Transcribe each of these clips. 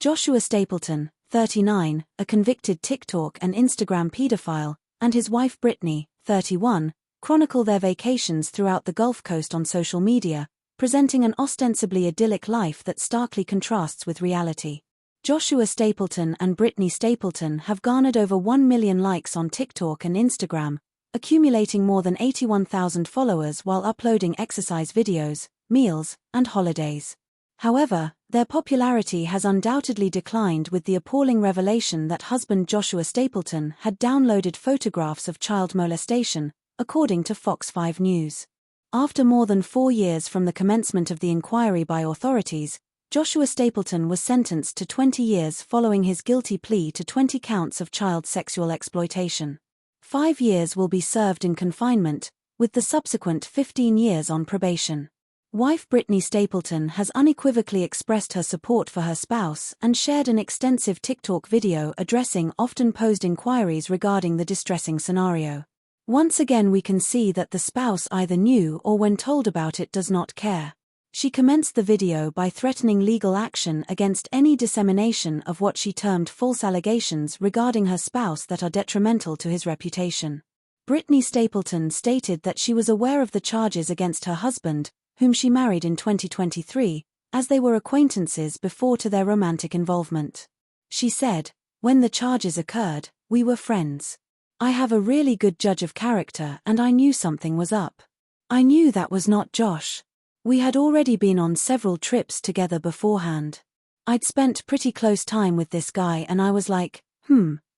Joshua Stapleton, 39, a convicted TikTok and Instagram pedophile, and his wife Brittani, 31, chronicle their vacations throughout the Gulf Coast on social media, presenting an ostensibly idyllic life that starkly contrasts with reality. Joshua Stapleton and Brittani Stapleton have garnered over 1 million likes on TikTok and Instagram, accumulating more than 81,000 followers while uploading exercise videos, meals, and holidays. However, their popularity has undoubtedly declined with the appalling revelation that husband Joshua Stapleton had downloaded photographs of child molestation, according to Fox 5 News. After more than 4 years from the commencement of the inquiry by authorities, Joshua Stapleton was sentenced to 20 years following his guilty plea to 20 counts of child sexual exploitation. 5 years will be served in confinement, with the subsequent 15 years on probation. Wife Brittani Stapleton has unequivocally expressed her support for her spouse and shared an extensive TikTok video addressing often posed inquiries regarding the distressing scenario. Once again we can see that the spouse either knew or when told about it does not care. She commenced the video by threatening legal action against any dissemination of what she termed false allegations regarding her spouse that are detrimental to his reputation. Brittani Stapleton stated that she was aware of the charges against her husband, whom she married in 2023, as they were acquaintances before to their romantic involvement. She said, "When the charges occurred, we were friends. I have a really good judge of character and I knew something was up. I knew that was not Josh. We had already been on several trips together beforehand. I'd spent pretty close time with this guy and I was like,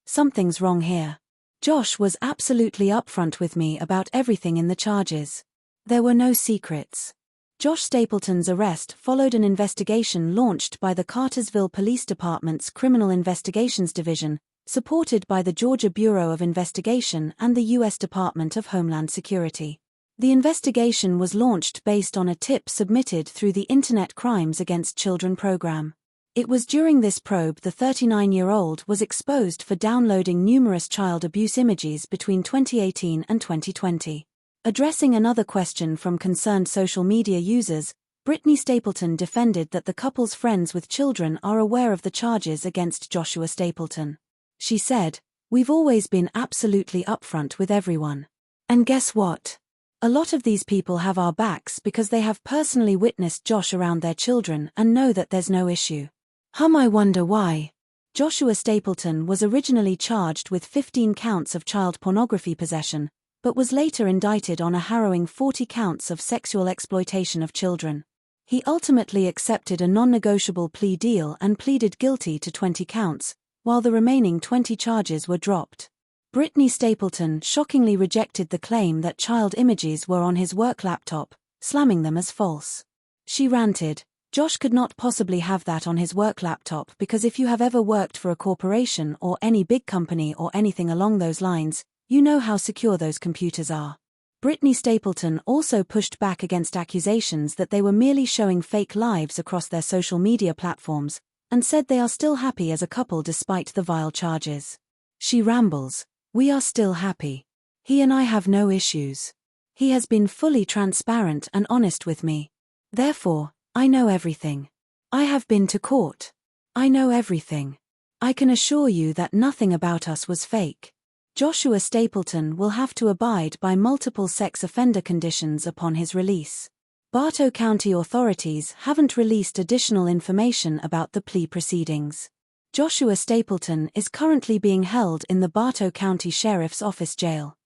something's wrong here." Josh was absolutely upfront with me about everything in the charges. There were no secrets. Josh Stapleton's arrest followed an investigation launched by the Cartersville Police Department's Criminal Investigations Division, supported by the Georgia Bureau of Investigation and the U.S. Department of Homeland Security. The investigation was launched based on a tip submitted through the Internet Crimes Against Children program. It was during this probe the 39-year-old was exposed for downloading numerous child abuse images between 2018 and 2020. Addressing another question from concerned social media users, Brittani Stapleton defended that the couple's friends with children are aware of the charges against Joshua Stapleton. She said, "We've always been absolutely upfront with everyone. And guess what? A lot of these people have our backs because they have personally witnessed Josh around their children and know that there's no issue." I wonder why. Joshua Stapleton was originally charged with 15 counts of child pornography possession, but was later indicted on a harrowing 40 counts of sexual exploitation of children. He ultimately accepted a non-negotiable plea deal and pleaded guilty to 20 counts, while the remaining 20 charges were dropped. Brittani Stapleton shockingly rejected the claim that child images were on his work laptop, slamming them as false. She ranted, "Josh could not possibly have that on his work laptop because if you have ever worked for a corporation or any big company or anything along those lines, you know how secure those computers are." Brittani Stapleton also pushed back against accusations that they were merely showing fake lives across their social media platforms, and said they are still happy as a couple despite the vile charges. She rambles, "We are still happy. He and I have no issues. He has been fully transparent and honest with me. Therefore, I know everything. I have been to court. I know everything. I can assure you that nothing about us was fake." Joshua Stapleton will have to abide by multiple sex offender conditions upon his release. Bartow County authorities haven't released additional information about the plea proceedings. Joshua Stapleton is currently being held in the Bartow County Sheriff's Office jail.